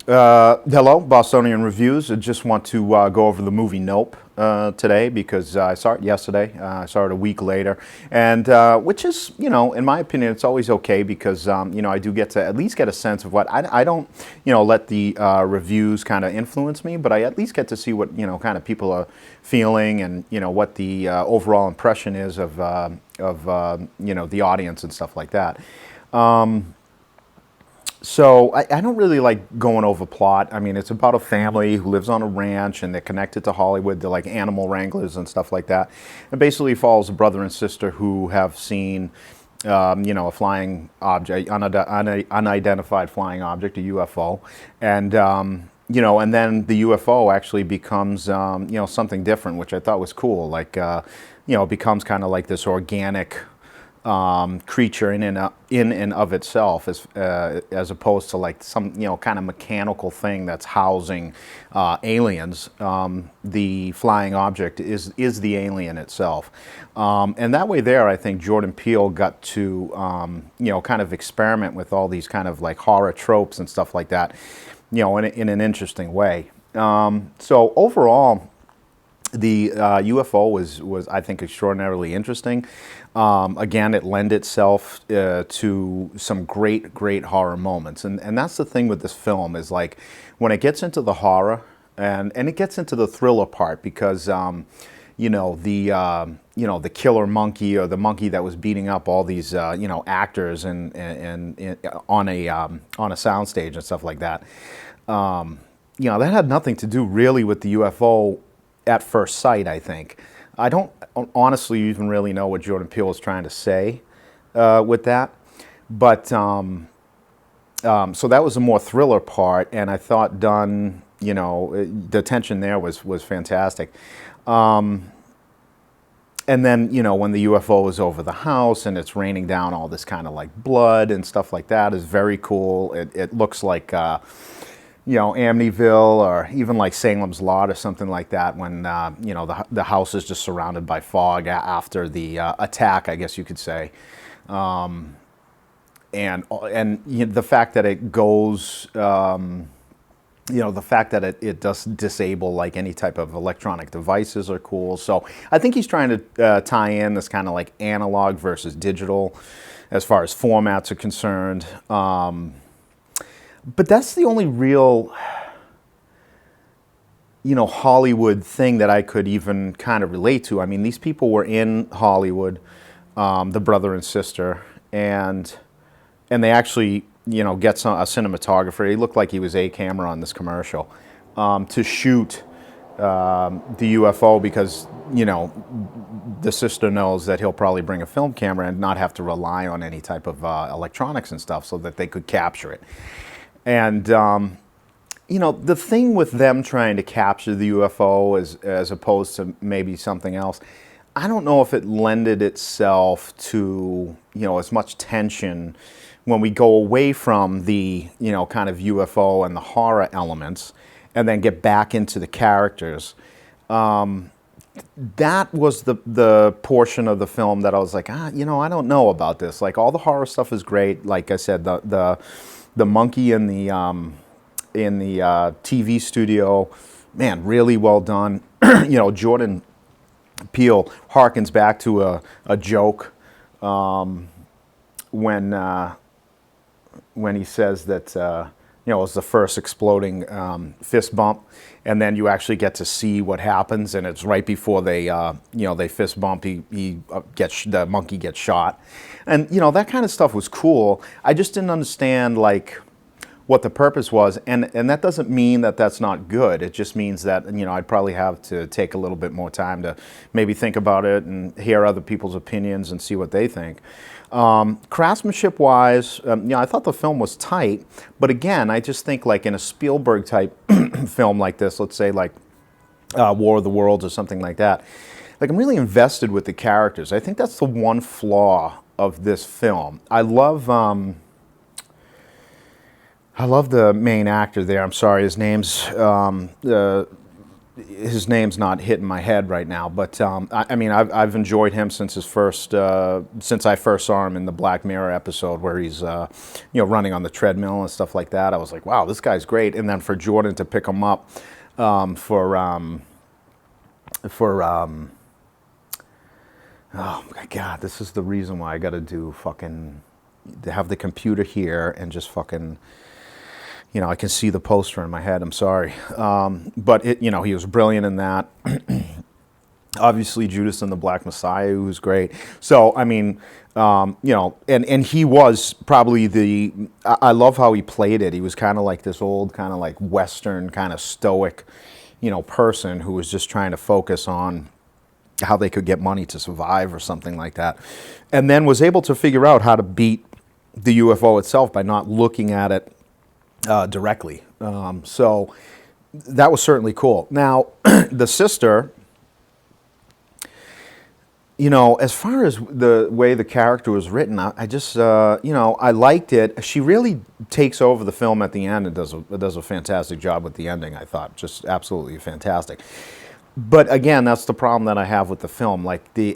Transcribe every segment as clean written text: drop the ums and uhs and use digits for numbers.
Hello, Bostonian Reviews. I just want to go over the movie Nope today because I saw it yesterday. I saw it a week later, and which is, in my opinion, it's always okay because, I do get to at least get a sense of what I don't, let the reviews kind of influence me, but I at least get to see what, kind of people are feeling and, what the overall impression is of the audience and stuff like that. So I don't really like going over plot. I mean, it's about a family who lives on a ranch and they're connected to Hollywood. They're like animal wranglers and stuff like that. It basically follows a brother and sister who have seen, a flying object, unidentified flying object, a UFO, and and then the UFO actually becomes, something different, which I thought was cool. Like, it becomes kind of like this organic creature in and of itself, as opposed to like some kind of mechanical thing that's housing aliens. The flying object is the alien itself, and that way there, I think Jordan Peele got to kind of experiment with all these kind of like horror tropes and stuff like that, in an interesting way. So overall, the UFO was I think extraordinarily interesting. Again, it lent itself to some great horror moments, and that's the thing with this film is like when it gets into the horror and it gets into the thriller part because the killer monkey or the monkey that was beating up all these actors and on a soundstage and stuff like that. That had nothing to do really with the UFO at first sight, I think. I don't honestly even really know what Jordan Peele is trying to say with that. But, so that was a more thriller part, and I thought done, the tension there was fantastic. And then, when the UFO is over the house and it's raining down all this kind of like blood and stuff like that is very cool. It looks like Amityville or even like Salem's Lot or something like that when, the house is just surrounded by fog after the attack, I guess you could say. And the fact that it goes, the fact that it does disable like any type of electronic devices are cool. So I think he's trying to tie in this kind of like analog versus digital as far as formats are concerned. But that's the only real, Hollywood thing that I could even kind of relate to. I mean, these people were in Hollywood, the brother and sister, and they actually, get a cinematographer. He looked like he was a camera on this commercial to shoot the UFO because, the sister knows that he'll probably bring a film camera and not have to rely on any type of electronics and stuff so that they could capture it. And, the thing with them trying to capture the UFO as opposed to maybe something else, I don't know if it lended itself to, as much tension when we go away from the, kind of UFO and the horror elements and then get back into the characters. That was the portion of the film that I was like, I don't know about this. Like all the horror stuff is great. Like I said, the monkey in the TV studio, man, really well done. Jordan Peele harkens back to a joke when he says that it was the first exploding fist bump, and then you actually get to see what happens, and it's right before they they fist bump. The monkey gets shot, and that kind of stuff was cool. I just didn't understand like what the purpose was, and that doesn't mean that that's not good. It just means that I'd probably have to take a little bit more time to maybe think about it and hear other people's opinions and see what they think. Craftsmanship wise, I thought the film was tight, but again, I just think like in a Spielberg type film like this, let's say like War of the Worlds or something like that, like I'm really invested with the characters. I think that's the one flaw of this film. I love the main actor there. I'm sorry, his name's his name's not hitting my head right now, but I mean, I've enjoyed him since his first, since I first saw him in the Black Mirror episode where he's, running on the treadmill and stuff like that. I was like, wow, this guy's great. And then for Jordan to pick him up oh my God, this is the reason why I got to do fucking, to have the computer here and just fucking. I can see the poster in my head. I'm sorry. But he was brilliant in that. Obviously, Judas and the Black Messiah, who was great. So, I mean, and he was probably I love how he played it. He was kind of like this old, kind of like Western, kind of stoic, person who was just trying to focus on how they could get money to survive or something like that. And then was able to figure out how to beat the UFO itself by not looking at it directly. So that was certainly cool. Now, the sister, as far as the way the character was written, I just, I liked it. She really takes over the film at the end and does a fantastic job with the ending, I thought. Just absolutely fantastic. But again, that's the problem that I have with the film. Like the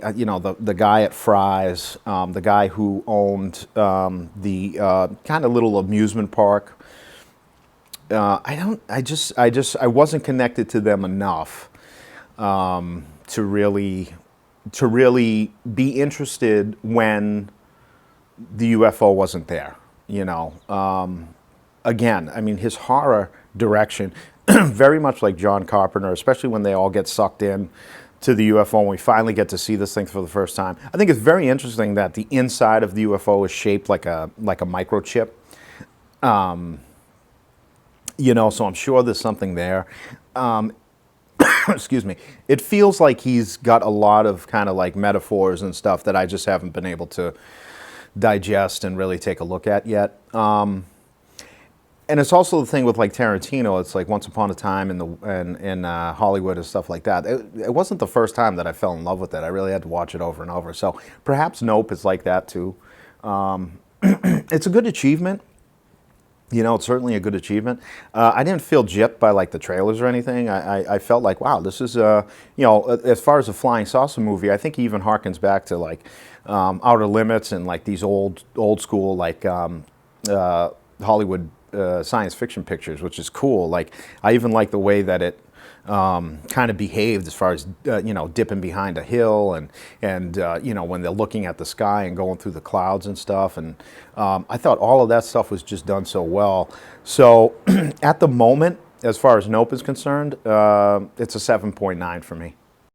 guy at Fry's, the guy who owned the kind of little amusement park. I wasn't connected to them enough to really be interested when the UFO wasn't there. Again, I mean, his horror direction, very much like John Carpenter, especially when they all get sucked in to the UFO and we finally get to see this thing for the first time. I think it's very interesting that the inside of the UFO is shaped like a microchip. So I'm sure there's something there. Excuse me. It feels like he's got a lot of kind of like metaphors and stuff that I just haven't been able to digest and really take a look at yet. And it's also the thing with like Tarantino. It's like Once Upon a Time in Hollywood and stuff like that. It wasn't the first time that I fell in love with it. I really had to watch it over and over. So perhaps Nope is like that too. It's a good achievement. It's certainly a good achievement. I didn't feel gypped by like the trailers or anything. I felt like, wow, this is as far as a flying saucer movie, I think he even harkens back to like Outer Limits and like these old school like Hollywood science fiction pictures, which is cool. Like I even like the way that it kind of behaved as far as dipping behind a hill and when they're looking at the sky and going through the clouds and stuff, and I thought all of that stuff was just done so well. So at the moment, as far as Nope is concerned, it's a 7.9 for me.